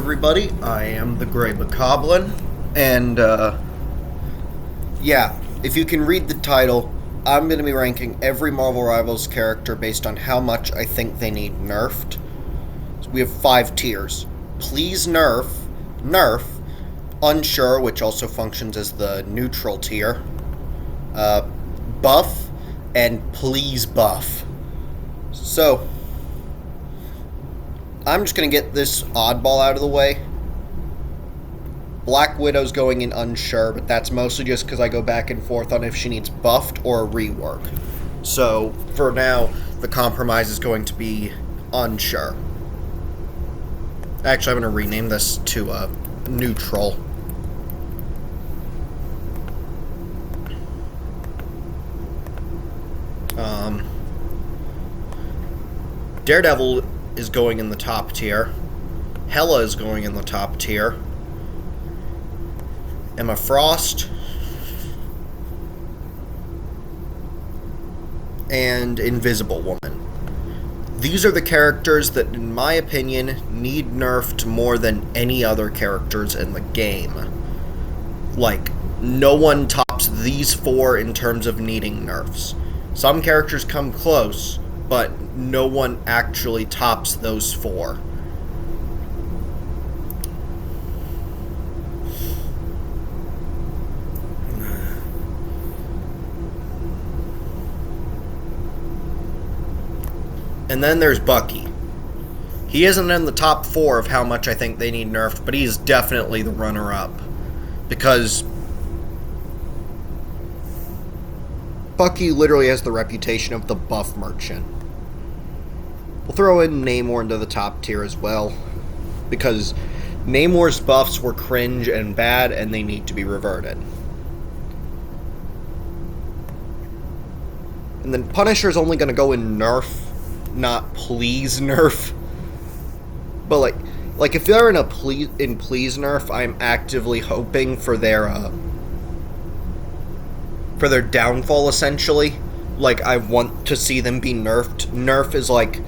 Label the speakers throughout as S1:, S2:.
S1: everybody, I am the Grey Bokoblin, and, yeah, if you can read the title, I'm going to be ranking every Marvel Rivals character based on how much I think they need nerfed. So we have 5 tiers. Please nerf, nerf, unsure, which also functions as the neutral tier, buff, and please buff. So, I'm just going to get this oddball out of the way. Black Widow's going in unsure, but that's mostly just because I go back and forth on if she needs buffed or a rework. So, for now, the compromise is going to be unsure. Actually, I'm going to rename this to neutral. Daredevil is going in the top tier. Hela is going in the top tier. Emma Frost. And Invisible Woman. These are the characters that, in my opinion, need nerfed more than any other characters in the game. Like, no one tops these 4 in terms of needing nerfs. Some characters come close, but no one actually tops those 4. And then there's Bucky. He isn't in the top 4 of how much I think they need nerfed, but he's definitely the runner-up. Because Bucky literally has the reputation of the buff merchant. We'll throw in Namor into the top tier as well, because Namor's buffs were cringe and bad, and they need to be reverted. And then Punisher's only going to go in nerf, not please nerf. But like if they're in please nerf, I'm actively hoping for their downfall, essentially. Like, I want to see them be nerfed. Nerf is like,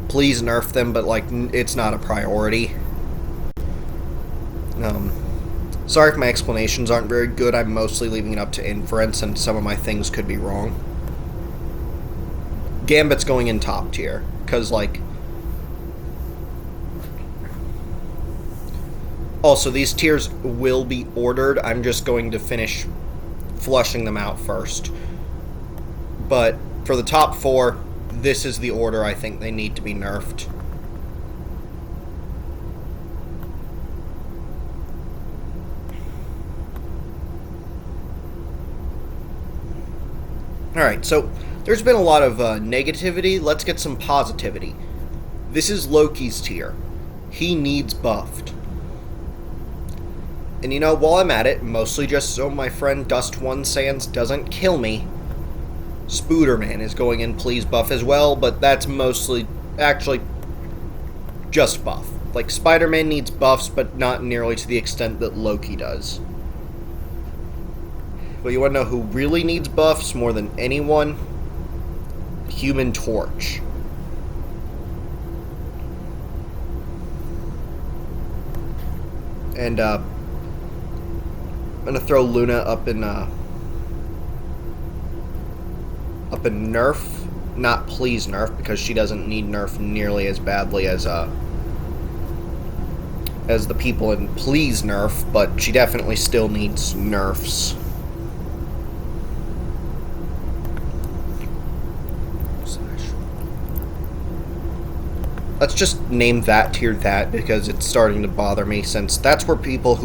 S1: please nerf them, but like, it's not a priority. Sorry if my explanations aren't very good. I'm mostly leaving it up to inference, and some of my things could be wrong. Gambit's going in top tier, because, like... Also, these tiers will be ordered. I'm just going to finish flushing them out first. But for the top 4, this is the order I think they need to be nerfed. Alright, so there's been a lot of negativity. Let's get some positivity. This is Loki's tier. He needs buffed. And you know, while I'm at it, mostly just so my friend Dust One Sands doesn't kill me, Spooderman is going in please buff as well, but that's mostly, actually, just buff. Like, Spider-Man needs buffs, but not nearly to the extent that Loki does. But you want to know who really needs buffs more than anyone? Human Torch. And, I'm gonna throw Luna up in nerf, not please nerf, because she doesn't need nerf nearly as badly as the people in please nerf, but she definitely still needs nerfs. Let's just name that tier that, because it's starting to bother me, since that's where people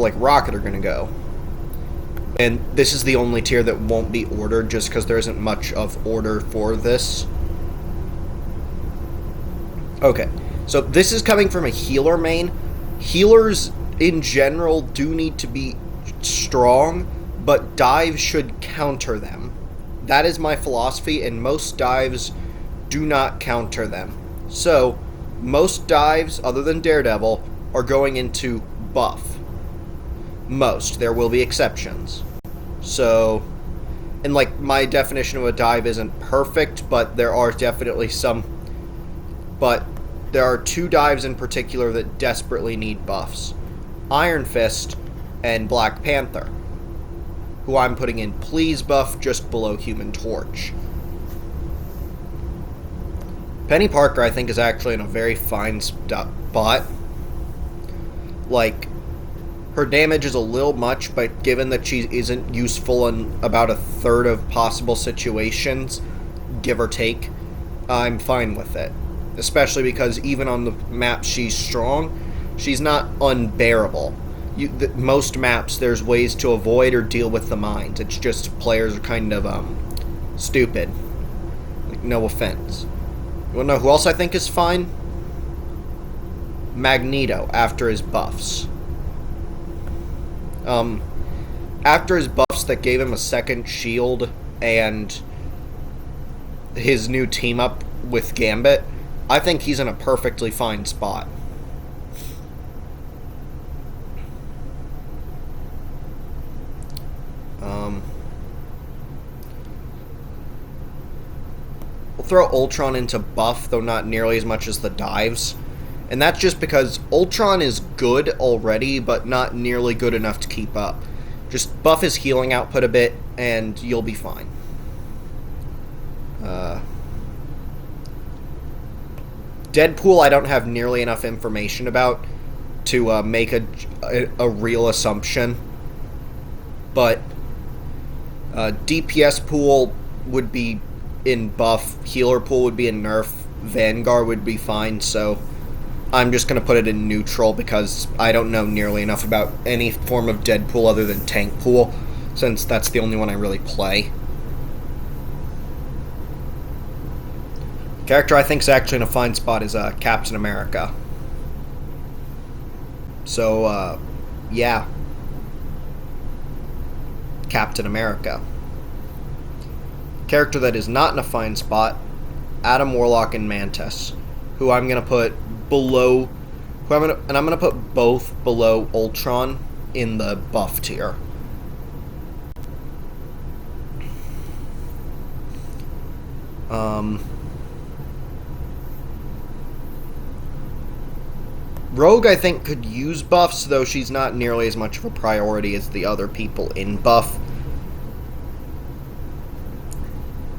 S1: like Rocket are gonna go. And this is the only tier that won't be ordered, just because there isn't much of order for this. Okay, so this is coming from a healer main. Healers, in general, do need to be strong, but dives should counter them. That is my philosophy, and most dives do not counter them. So, most dives, other than Daredevil, are going into buff. Most. There will be exceptions. So, and like, my definition of a dive isn't perfect, but there are definitely some. But there are two dives in particular that desperately need buffs. Iron Fist and Black Panther, who I'm putting in Please buff just below Human Torch. Penny Parker, I think, is actually in a very fine spot. Like, her damage is a little much, but given that she isn't useful in about a third of possible situations, give or take, I'm fine with it. Especially because even on the maps she's strong, she's not unbearable. Most maps, there's ways to avoid or deal with the mines. It's just players are kind of stupid. Like, no offense. You wanna know who else I think is fine? Magneto, after his buffs. After his buffs that gave him a second shield and his new team up with Gambit, I think he's in a perfectly fine spot. We'll throw Ultron into buff, though not nearly as much as the dives. And that's just because Ultron is good already, but not nearly good enough to keep up. Just buff his healing output a bit, and you'll be fine. Deadpool, I don't have nearly enough information about to make a real assumption. But DPS pool would be in buff, healer pool would be in nerf, Vanguard would be fine, so I'm just going to put it in neutral because I don't know nearly enough about any form of Deadpool other than tank pool, since that's the only one I really play. Character I think is actually in a fine spot is Captain America. So, yeah. Captain America. Character that is not in a fine spot, Adam Warlock and Mantis, who I'm going to put below, I'm going to put both below Ultron in the buff tier. Rogue, I think, could use buffs, though she's not nearly as much of a priority as the other people in buff.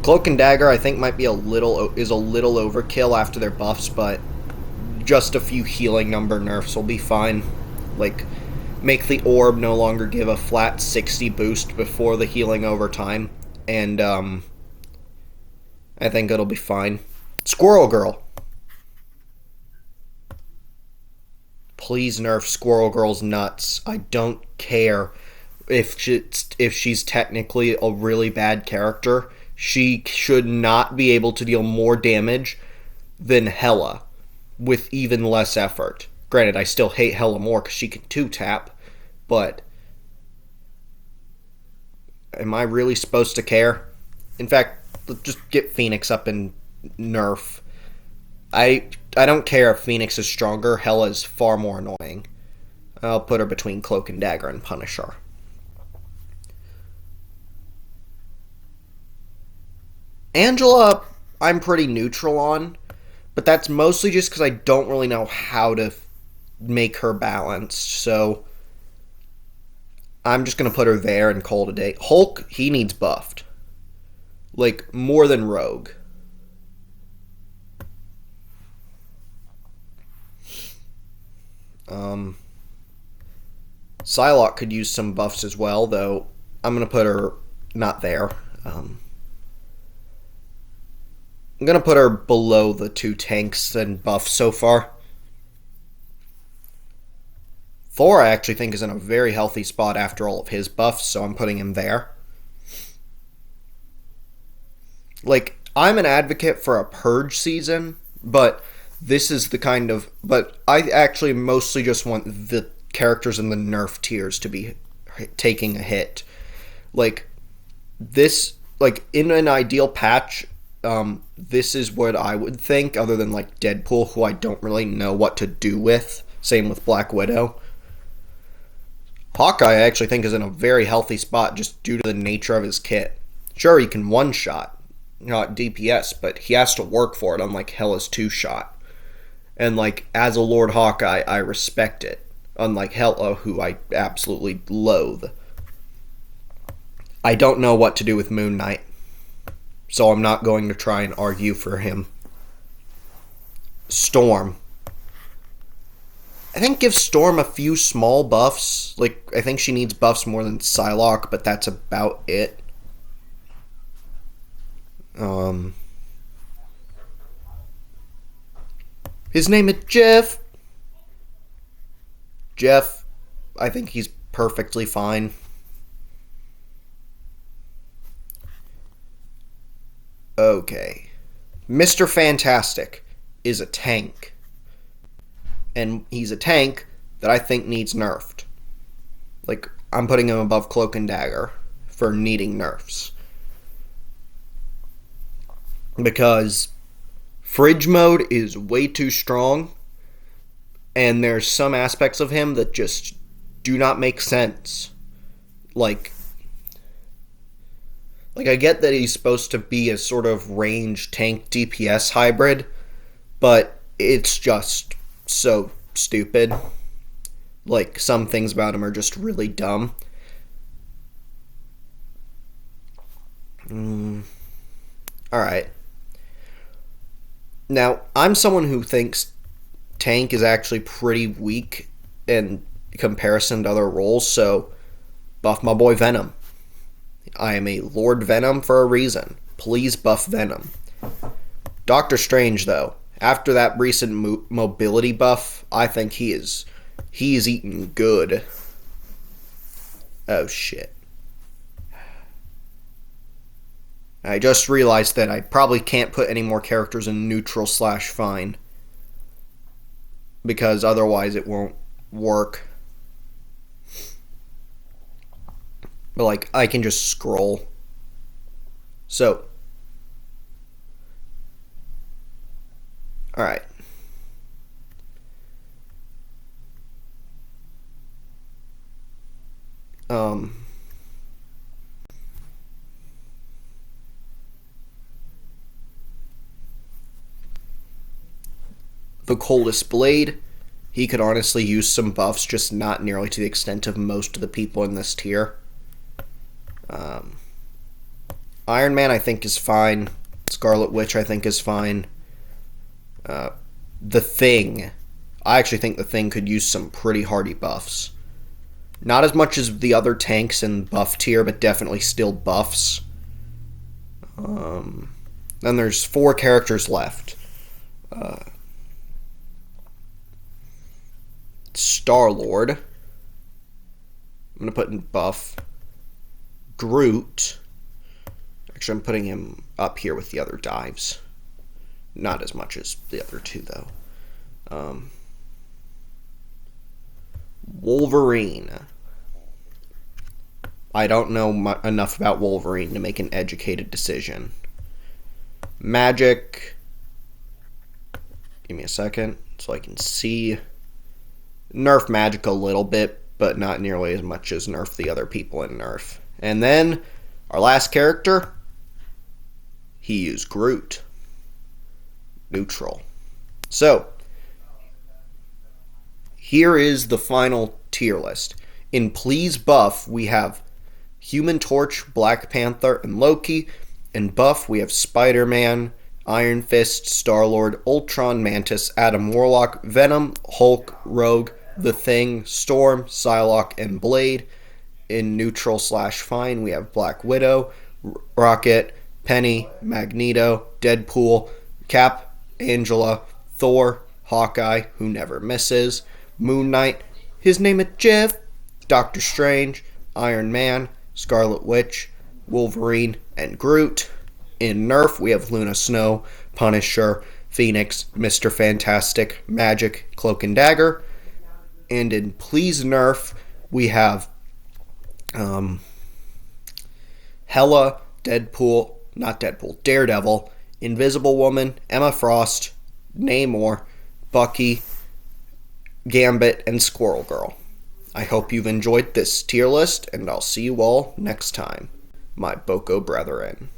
S1: Cloak and Dagger, I think, might be a little overkill after their buffs, but just a few healing number nerfs will be fine. Like, make the orb no longer give a flat 60 boost before the healing over time, and I think it'll be fine. Squirrel Girl. Please nerf Squirrel Girl's nuts. I don't care if she's technically a really bad character. She should not be able to deal more damage than Hela with even less effort. Granted, I still hate Hela more because she can 2-tap, but am I really supposed to care? In fact, let's just get Phoenix up in nerf. I don't care if Phoenix is stronger. Hela is far more annoying. I'll put her between Cloak and Dagger and Punisher. Angela, I'm pretty neutral on, but that's mostly just because I don't really know how to make her balanced, so I'm just going to put her there and call it a day. Hulk, he needs buffed. Like, more than Rogue. Psylocke could use some buffs as well, though I'm going to put her not there. I'm going to put her below the two tanks and buffs so far. Thor, I actually think, is in a very healthy spot after all of his buffs, so I'm putting him there. Like, I'm an advocate for a purge season, but this is the kind of... But I actually mostly just want the characters in the nerf tiers to be taking a hit. Like, this... Like, in an ideal patch... this is what I would think, other than like Deadpool, who I don't really know what to do with. Same with Black Widow. Hawkeye, I actually think, is in a very healthy spot just due to the nature of his kit. Sure, he can one-shot, not DPS, but he has to work for it, unlike Hela's 2-shot. And, like, as a Lord Hawkeye, I respect it. Unlike Hela, who I absolutely loathe. I don't know what to do with Moon Knight, so I'm not going to try and argue for him. Storm. I think give Storm a few small buffs. Like, I think she needs buffs more than Psylocke, but that's about it. His name is Jeff. Jeff, I think he's perfectly fine. Okay. Mr. Fantastic is a tank. And he's a tank that I think needs nerfed. Like, I'm putting him above Cloak and Dagger for needing nerfs. Because Fridge mode is way too strong, and there's some aspects of him that just do not make sense. Like I get that he's supposed to be a sort of range tank DPS hybrid, but it's just so stupid. Like, some things about him are just really dumb. Alright. Now, I'm someone who thinks tank is actually pretty weak in comparison to other roles, so buff my boy Venom. I am a Lord Venom for a reason. Please buff Venom. Doctor Strange, though, after that recent mobility buff, I think he is eating good. Oh, shit. I just realized that I probably can't put any more characters in neutral/fine. Because otherwise it won't work. But, like, I can just scroll. So. Alright. The Coldest Blade, he could honestly use some buffs, just not nearly to the extent of most of the people in this tier. Iron Man, I think, is fine. Scarlet Witch, I think, is fine. The Thing, I actually think the Thing could use some pretty hardy buffs. Not as much as the other tanks in buff tier, but definitely still buffs. Then there's 4 characters left. Star-Lord. I'm going to put in buff. Groot. Actually, I'm putting him up here with the other dives. Not as much as the other 2, though. Wolverine. I don't know enough about Wolverine to make an educated decision. Magic. Give me a second so I can see. Nerf Magic a little bit, but not nearly as much as nerf the other people in Nerf. And then, our last character, he is Groot. Neutral. So, here is the final tier list. In Please Buff, we have Human Torch, Black Panther, and Loki. In Buff, we have Spider-Man, Iron Fist, Star-Lord, Ultron, Mantis, Adam Warlock, Venom, Hulk, Rogue, The Thing, Storm, Psylocke, and Blade. In neutral/fine, we have Black Widow, Rocket, Penny, Magneto, Deadpool, Cap, Angela, Thor, Hawkeye, who never misses, Moon Knight, his name is Jeff, Doctor Strange, Iron Man, Scarlet Witch, Wolverine, and Groot. In Nerf, we have Luna Snow, Punisher, Phoenix, Mr. Fantastic, Magic, Cloak and Dagger. And in Please Nerf, we have Hela, Daredevil, Invisible Woman, Emma Frost, Namor, Bucky, Gambit, and Squirrel Girl. I hope you've enjoyed this tier list, and I'll see you all next time, my Boko brethren.